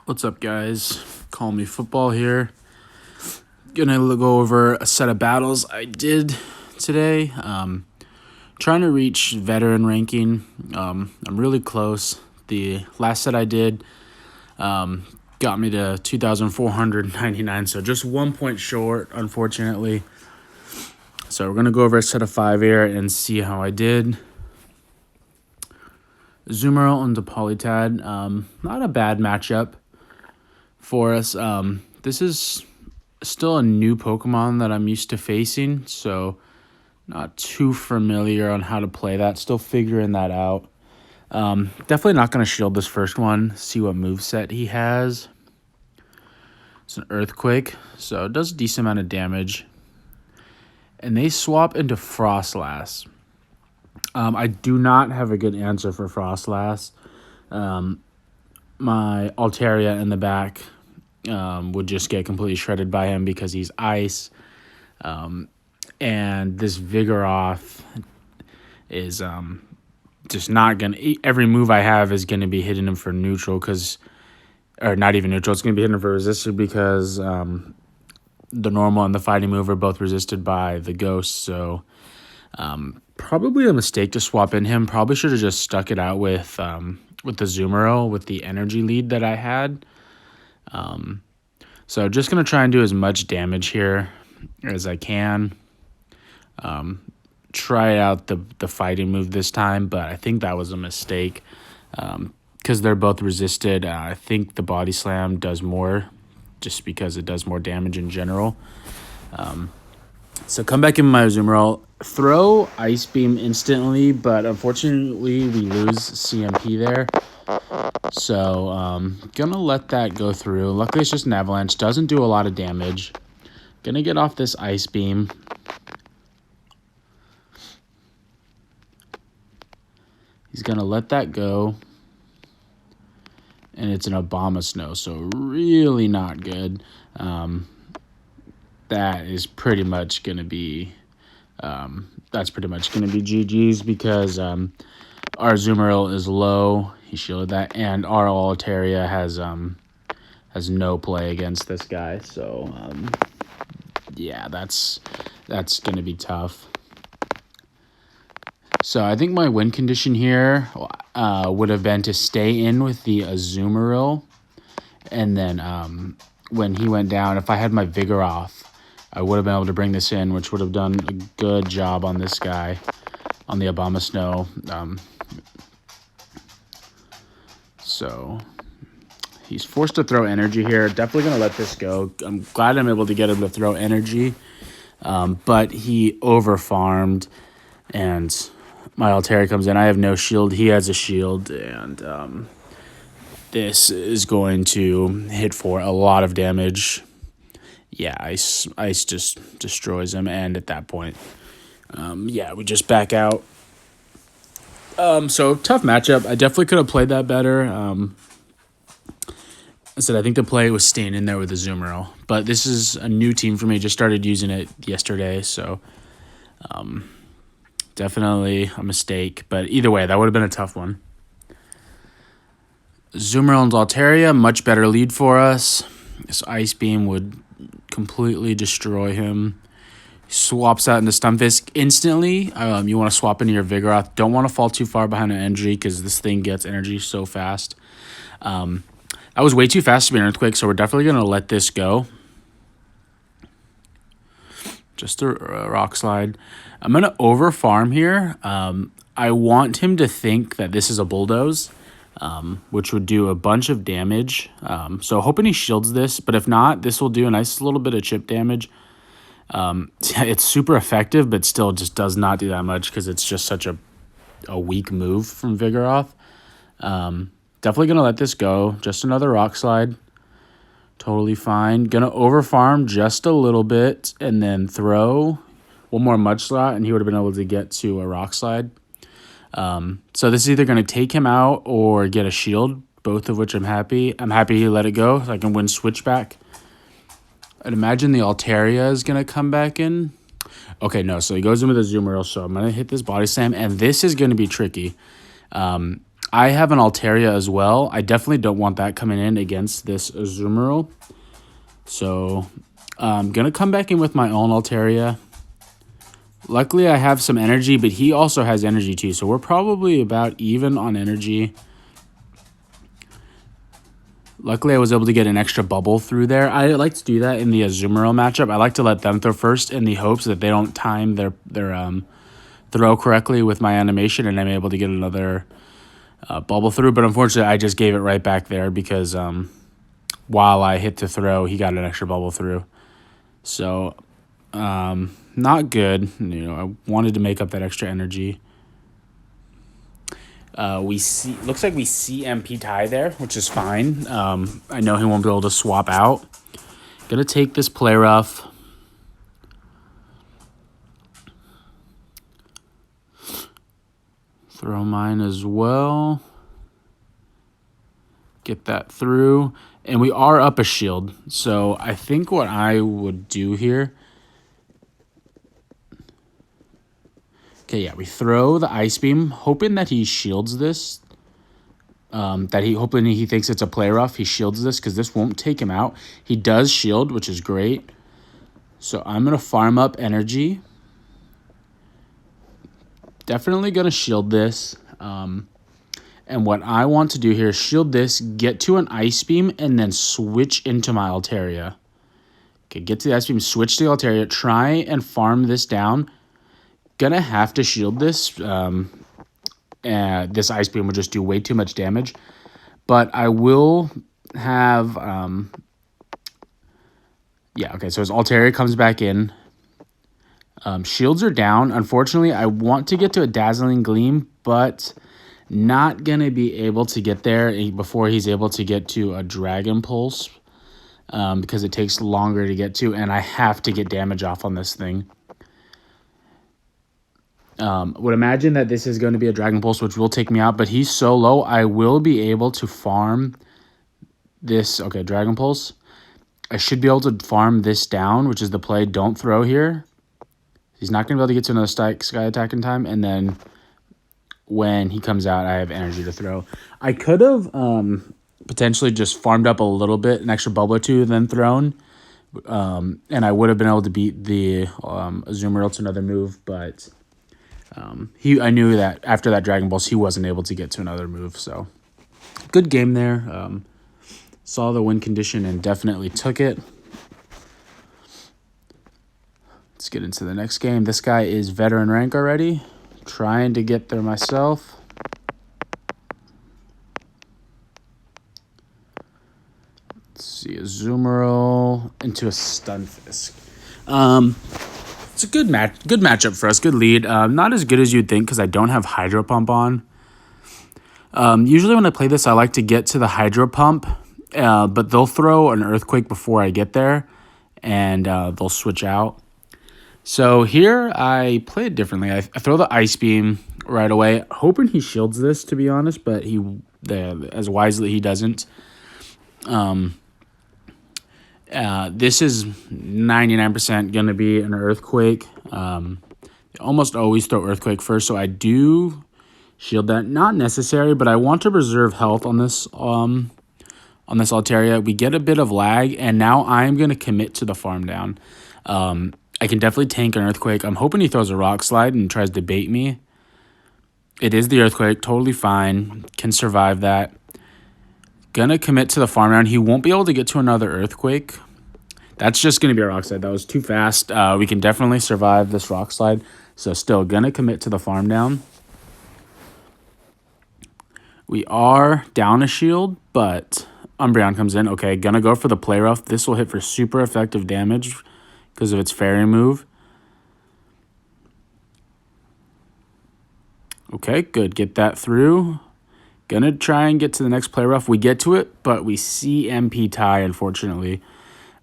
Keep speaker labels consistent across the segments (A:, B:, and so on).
A: What's up, guys? Call me football here. Gonna go over a set of battles I did today. Trying to reach veteran ranking. I'm really close. The last set I did got me to 2,499, so just 1 point short, unfortunately. So we're gonna go over a set of 5 here and see how I did. Azumarill and Polytad, not a bad matchup for us. This is still a new Pokemon that I'm used to facing, so not too familiar on how to play that. Still figuring that out. Definitely not going to shield this first one. See what moveset he has. It's an Earthquake, so it does a decent amount of damage. And they swap into Frostlass. I do not have a good answer for Frostlass. My Altaria in the back would just get completely shredded by him because he's ice. And this Vigoroth is just not going to... Every move I have is going to be hitting him for neutral because... Or not even neutral. It's going to be hitting him for resisted because the normal and the fighting move are both resisted by the ghost. So probably a mistake to swap in him. Probably should have just stuck it out with the Azumarill with the energy lead that I had. So just going to try and do as much damage here as I can. Try out the fighting move this time, but I think that was a mistake because they're both resisted. I think the Body Slam does more just because it does more damage in general. So come back in my Azumarill. Throw Ice Beam instantly, but unfortunately we lose CMP there. So gonna let that go through. Luckily it's just an Avalanche. Doesn't do a lot of damage. Gonna get off this Ice Beam. He's gonna let that go. And it's an Abomasnow, so really not good. That is pretty much gonna be GG's because our Azumarill is low. He shielded that, and our Altaria has no play against this guy. So yeah, that's gonna be tough. So I think my win condition here would have been to stay in with the Azumarill, and then when he went down, if I had my Vigoroth, I would have been able to bring this in, which would have done a good job on this guy, on the Abomasnow. So he's forced to throw energy here. Definitely going to let this go. I'm glad I'm able to get him to throw energy, but he over-farmed, and my Altaria comes in. I have no shield. He has a shield, and this is going to hit for a lot of damage. Yeah, ice just destroys him, and at that point, yeah, we just back out. So tough matchup. I definitely could have played that better. I said I think the play was staying in there with the Azumarill, but this is a new team for me. Just started using it yesterday, so definitely a mistake. But either way, that would have been a tough one. Azumarill and Altaria, much better lead for us. This Ice Beam would completely destroy him. He swaps out into Stunfisk instantly. You want to swap into your Vigoroth. Don't want to fall too far behind an energy because this thing gets energy so fast. I was way too fast to be an Earthquake, so we're definitely going to let this go. Just a Rock Slide. I'm going to over-farm here. I want him to think that this is a Bulldoze, which would do a bunch of damage. So hoping he shields this, but if not, this will do a nice little bit of chip damage. It's super effective, but still just does not do that much because it's just such a weak move from Vigoroth. Definitely going to let this go. Just another Rock Slide. Totally fine. Going to over-farm just a little bit and then throw one more Mud Slot, and he would have been able to get to a Rock Slide. So this is either going to take him out or get a shield, both of which I'm happy. I'm happy he let it go so I can win Switchback. I'd imagine the Altaria is going to come back in. Okay, no, so he goes in with a Azumarill, so I'm going to hit this Body Slam, and this is going to be tricky. I have an Altaria as well. I definitely don't want that coming in against this Azumarill. So I'm going to come back in with my own Altaria. Luckily, I have some energy, but he also has energy too. So we're probably about even on energy. Luckily, I was able to get an extra bubble through there. I like to do that in the Azumarill matchup. I like to let them throw first in the hopes that they don't time their throw correctly with my animation, and I'm able to get another bubble through. But unfortunately, I just gave it right back there because while I hit to throw, he got an extra bubble through. So not good. You know, I wanted to make up that extra energy. Looks like we see MP tie there, which is fine. I know he won't be able to swap out. Gonna take this play rough. Throw mine as well. Get that through. And we are up a shield. So I think what I would do here. Okay, yeah, we throw the Ice Beam, hoping that he shields this. Hoping he thinks it's a play rough. He shields this because this won't take him out. He does shield, which is great. So I'm going to farm up energy. Definitely going to shield this. And what I want to do here is shield this, get to an Ice Beam, and then switch into my Altaria. Okay, get to the Ice Beam, switch to the Altaria, try and farm this down. Gonna have to shield this. This Ice Beam would just do way too much damage. But I will have... yeah, okay, so his Altaria comes back in. Shields are down. Unfortunately, I want to get to a Dazzling Gleam, but not going to be able to get there before he's able to get to a Dragon Pulse because it takes longer to get to, and I have to get damage off on this thing. Would imagine that this is going to be a Dragon Pulse, which will take me out, but he's so low, I will be able to farm this. Okay, Dragon Pulse. I should be able to farm this down, which is the play. Don't throw here. He's not going to be able to get to another sky attack in time, and then when he comes out, I have energy to throw. I could have potentially just farmed up a little bit, an extra bubble or two, then thrown, and I would have been able to beat the Azumarill to another move, but... I knew that after that Dragon Balls, he wasn't able to get to another move. So good game there. Saw the win condition and definitely took it. Let's get into the next game. This guy is veteran rank already. Trying to get there myself. Let's see, Azumarill into a Stunfisk. It's a good matchup for us. Good lead. Not as good as you'd think because I don't have Hydro Pump on. Usually when I play this, I like to get to the Hydro Pump, but they'll throw an Earthquake before I get there, and they'll switch out. So here I play it differently. I throw the Ice Beam right away, hoping he shields this, to be honest, but as wisely he doesn't. This is 99% going to be an Earthquake. They almost always throw Earthquake first, so I do shield that. Not necessary, but I want to preserve health on this Altaria. We get a bit of lag, and now I'm going to commit to the farm down. I can definitely tank an Earthquake. I'm hoping he throws a Rock Slide and tries to bait me. It is the Earthquake. Totally fine. Can survive that. Gonna commit to the farm down. He won't be able to get to another Earthquake. That's just gonna be a Rock Slide. That was too fast. We can definitely survive this Rock Slide. So still gonna commit to the farm down. We are down a shield, but Umbreon comes in. Okay, gonna go for the Play Rough. This will hit for super effective damage because of its fairy move. Okay, good. Get that through. Gonna try and get to the next Play Rough. We get to it, but we see MP tie, unfortunately.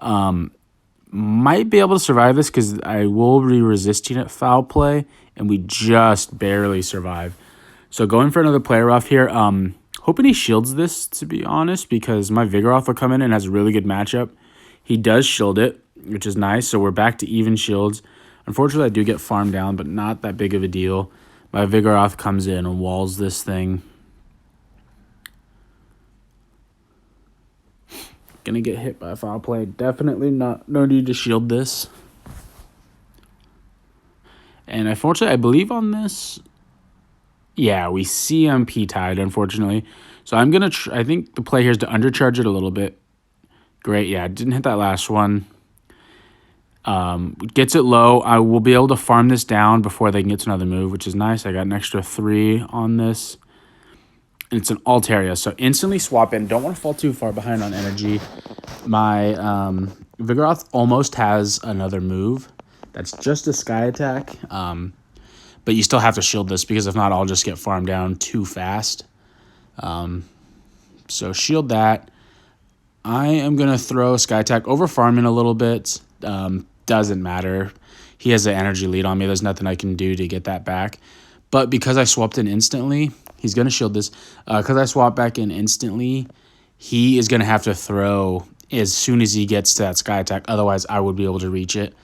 A: Might be able to survive this because I will be resisting it Foul Play, and we just barely survive. So going for another Play Rough here. Hoping he shields this, to be honest, because my Vigoroth will come in and has a really good matchup. He does shield it, which is nice, so we're back to even shields. Unfortunately, I do get farmed down, but not that big of a deal. My Vigoroth comes in and walls this thing. Gonna get hit by foul play. Definitely no need to shield this. And unfortunately, I believe on this, yeah, we CMP tied, unfortunately. So I'm going to, I think the play here is to undercharge it a little bit. Great, yeah, didn't hit that last one. Gets it low. I will be able to farm this down before they can get to another move, which is nice. I got an extra 3 on this. And it's an Altaria, so instantly swap in. Don't want to fall too far behind on energy. My Vigoroth almost has another move. That's just a Sky Attack. But you still have to shield this because if not, I'll just get farmed down too fast. So shield that. I am going to throw Sky Attack over farming a little bit. Doesn't matter. He has an energy lead on me. There's nothing I can do to get that back. But because I swapped in instantly, he's going to shield this. Because I swapped back in instantly, he is going to have to throw as soon as he gets to that Sky Attack. Otherwise, I would be able to reach it.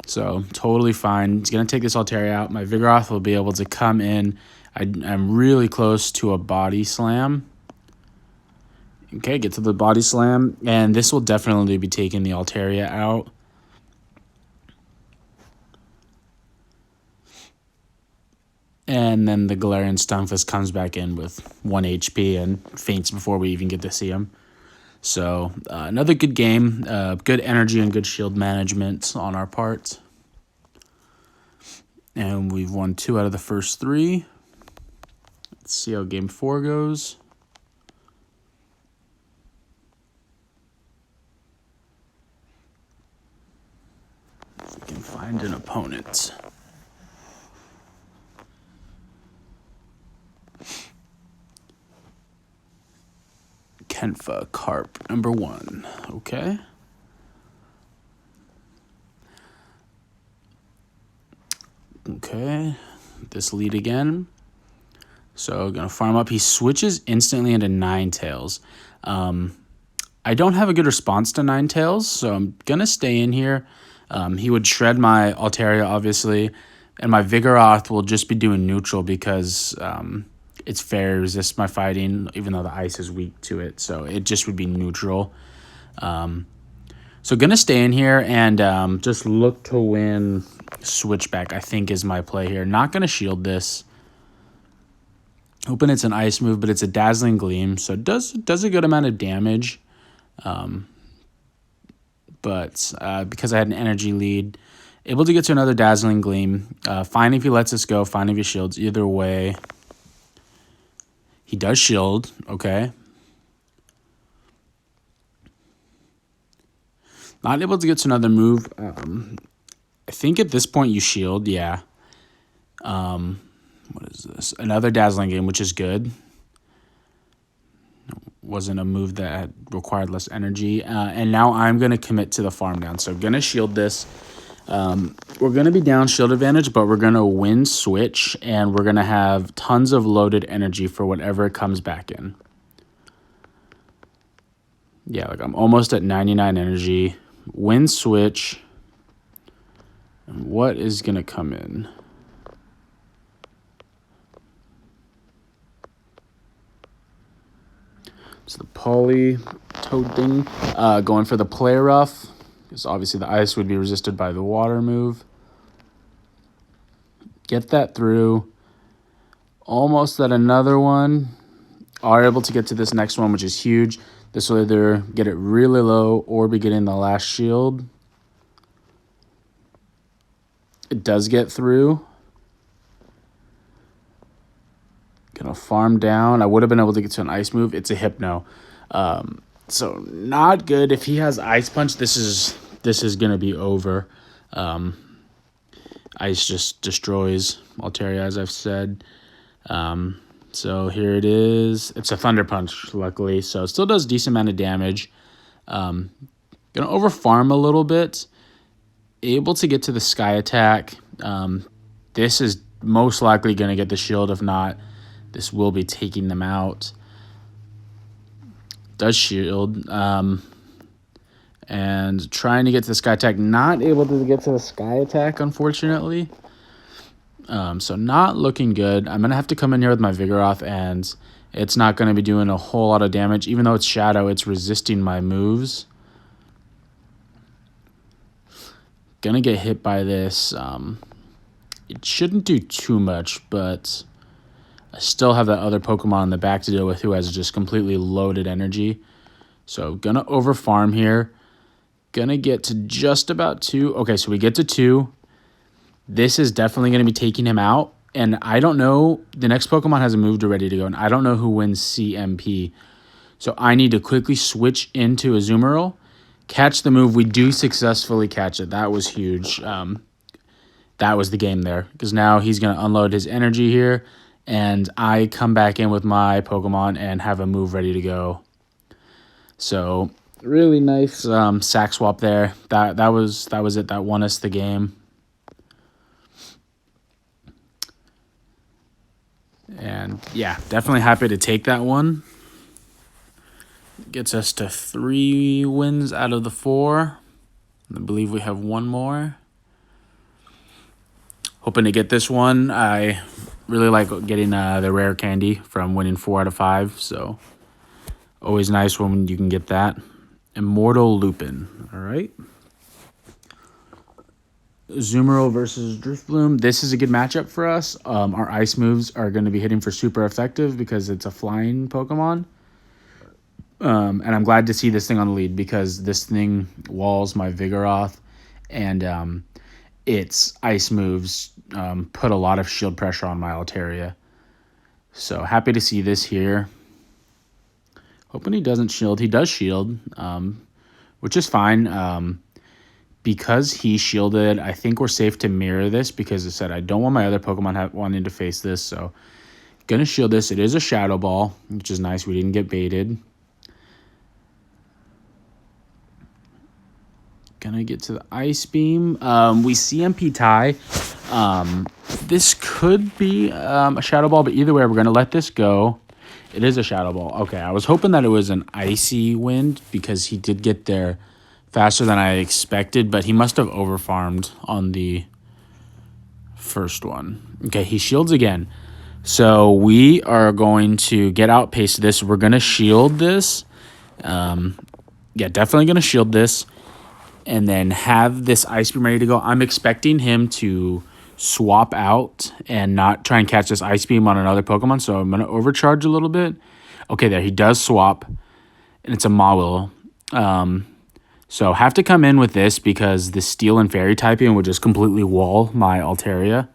A: So totally fine. He's going to take this Altaria out. My Vigoroth will be able to come in. I'm really close to a body slam. Okay, get to the body slam. And this will definitely be taking the Altaria out. And then the Galarian Stunfisk comes back in with 1 HP and faints before we even get to see him. So another good game, good energy and good shield management on our part. And we've won 2 out of the first 3. Let's see how game 4 goes. If we can find an opponent. Kenfa Carp, number 1. Okay. Okay. This lead again. So gonna farm up. He switches instantly into Ninetales. I don't have a good response to Ninetales, so I'm gonna stay in here. He would shred my Altaria, obviously, and my Vigoroth will just be doing neutral because it's fair, resist my fighting, even though the ice is weak to it. So it just would be neutral. So gonna stay in here and just look to win switchback, I think is my play here. Not gonna shield this. Hoping it's an ice move, but it's a Dazzling Gleam, so it does a good amount of damage. But because I had an energy lead, able to get to another Dazzling Gleam. Fine if he lets us go, fine if he shields. Either way, he does shield, okay. Not able to get to another move. I think at this point you shield, yeah. What is this? Another Dazzling Game, which is good. Wasn't a move that required less energy. And now I'm going to commit to the farm down. So going to shield this. We're going to be down shield advantage, but we're going to win switch. And we're going to have tons of loaded energy for whatever comes back in. Yeah, like I'm almost at 99 energy. Win switch. And what is going to come in? So the Poly Toad thing, going for the Play Rough, because obviously the ice would be resisted by the water move. Get that through. Almost at another one. Are able to get to this next one, which is huge. This will either get it really low or be getting the last shield. It does get through. Gonna farm down. I would have been able to get to an ice move. It's a Hypno. So not good. If he has Ice Punch, this is gonna be over. Ice just destroys Altaria, as I've said. So here it is. It's a Thunder Punch, luckily. So it still does decent amount of damage. Gonna over farm a little bit. Able to get to the Sky Attack. This is most likely gonna get the shield. If not, this will be taking them out. Does shield. And trying to get to the Sky Attack. Not able to get to the Sky Attack, unfortunately. So not looking good. I'm going to have to come in here with my Vigoroth and it's not going to be doing a whole lot of damage. Even though it's Shadow, it's resisting my moves. Gonna get hit by this. It shouldn't do too much, but I still have that other Pokemon in the back to deal with who has just completely loaded energy. So gonna overfarm here. Gonna get to just about 2. Okay, so we get to 2. This is definitely going to be taking him out. And I don't know. The next Pokemon has a move to ready to go. And I don't know who wins CMP. So I need to quickly switch into Azumarill. Catch the move. We do successfully catch it. That was huge. That was the game there. Because now he's going to unload his energy here. And I come back in with my Pokemon and have a move ready to go. So really nice sack swap there. That was it. That won us the game. And yeah, definitely happy to take that one. Gets us to 3 wins out of the 4. I believe we have one more. Hoping to get this one. I really like getting the rare candy from winning 4 out of 5. So always nice when you can get that. Immortal Lupin. All right. Azumarill versus Drifloon. This is a good matchup for us. Our ice moves are going to be hitting for super effective because it's a flying Pokemon. And I'm glad to see this thing on the lead because this thing walls my Vigoroth. And its ice moves put a lot of shield pressure on my Altaria. So happy to see this here. Hoping he doesn't shield. He does shield, which is fine. Because he shielded, I think we're safe to mirror this because I said I don't want my other Pokemon wanting to face this. So going to shield this. It is a Shadow Ball, which is nice. We didn't get baited. Going to get to the Ice Beam. We CMP tie. This could be a Shadow Ball, but either way, we're going to let this go. It is a Shadow Ball. Okay, I was hoping that it was an Icy Wind because he did get there faster than I expected, but he must have overfarmed on the first one. Okay, he shields again. So we are going to get outpaced this. We're going to shield this. Yeah, definitely going to shield this. And then have this Ice Beam ready to go. I'm expecting him to swap out and not try and catch this Ice Beam on another Pokemon. So I'm going to overcharge a little bit. Okay, there. He does swap. And it's a Mawile. So have to come in with this because the Steel and Fairy typing would just completely wall my Altaria.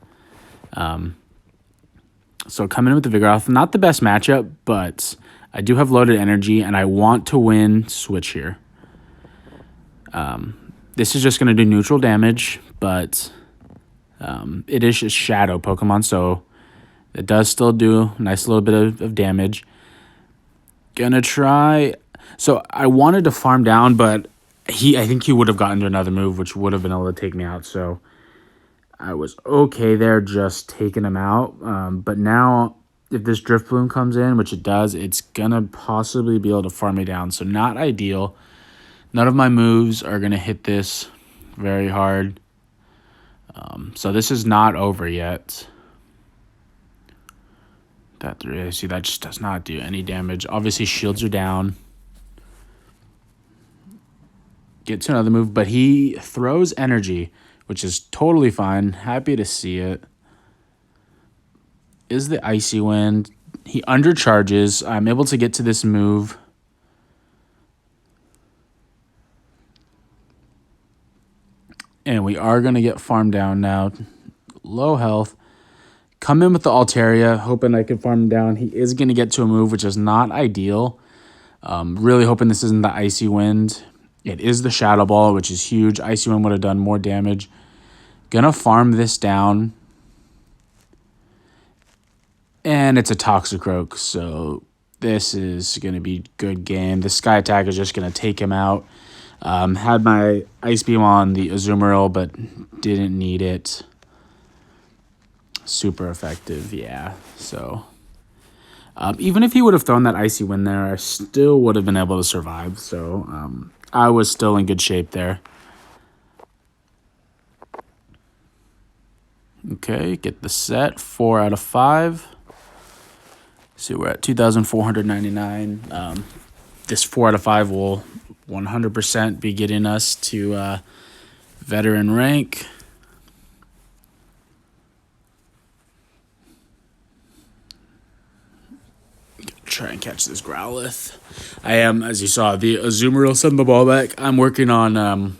A: So come in with the Vigoroth. Not the best matchup, but I do have loaded energy, and I want to win switch here. This is just going to do neutral damage, but it is a Shadow Pokemon, so it does still do a nice little bit of damage. Gonna try... So I wanted to farm down, but I think he would have gotten to another move, which would have been able to take me out. So I was okay there just taking him out. But now if this Drifloon comes in, which it does, it's going to possibly be able to farm me down. So not ideal. None of my moves are going to hit this very hard. So this is not over yet. See, that just does not do any damage. Obviously, shields are down. Get to another move, but he throws energy, which is totally fine. Happy to see it. Is the Icy Wind. He undercharges. I'm able to get to this move. And we are going to get farmed down now. Low health. Come in with the Altaria, hoping I can farm him down. He is going to get to a move, which is not ideal. Really hoping this isn't the Icy Wind. It is the Shadow Ball, which is huge. Icy Wind would have done more damage. Gonna farm this down. And it's a Toxicroak, so this is going to be good game. The Sky Attack is just going to take him out. Had my Ice Beam on the Azumarill, but didn't need it. Super effective, yeah. So even if he would have thrown that Icy Wind there, I still would have been able to survive. So I was still in good shape there. Okay, get the set. 4 out of 5. See, we're at 2,499. This 4 out of 5 will 100% be getting us to veteran rank. Try and catch this Growlithe. I am, as you saw, the Azumarill sent the ball back. I'm working on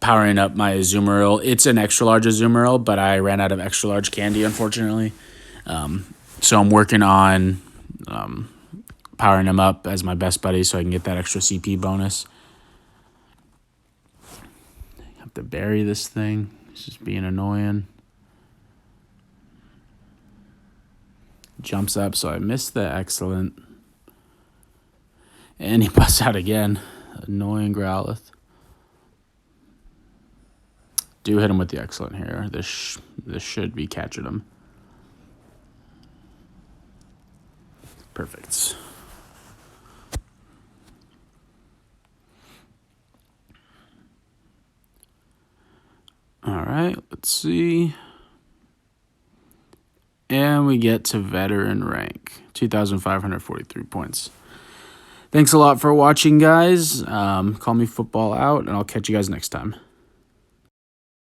A: powering up my Azumarill. It's an extra large Azumarill, but I ran out of extra large candy, unfortunately. So I'm working on powering him up as my best buddy so I can get that extra CP bonus. I have to bury this thing. It's just being annoying. Jumps up, so I missed the excellent. And he busts out again. Annoying Growlithe. Do hit him with the excellent here. This should be catching him. Perfect. All right, let's see. And we get to veteran rank, 2,543 points. Thanks a lot for watching, guys. Call me Football out, and I'll catch you guys next time.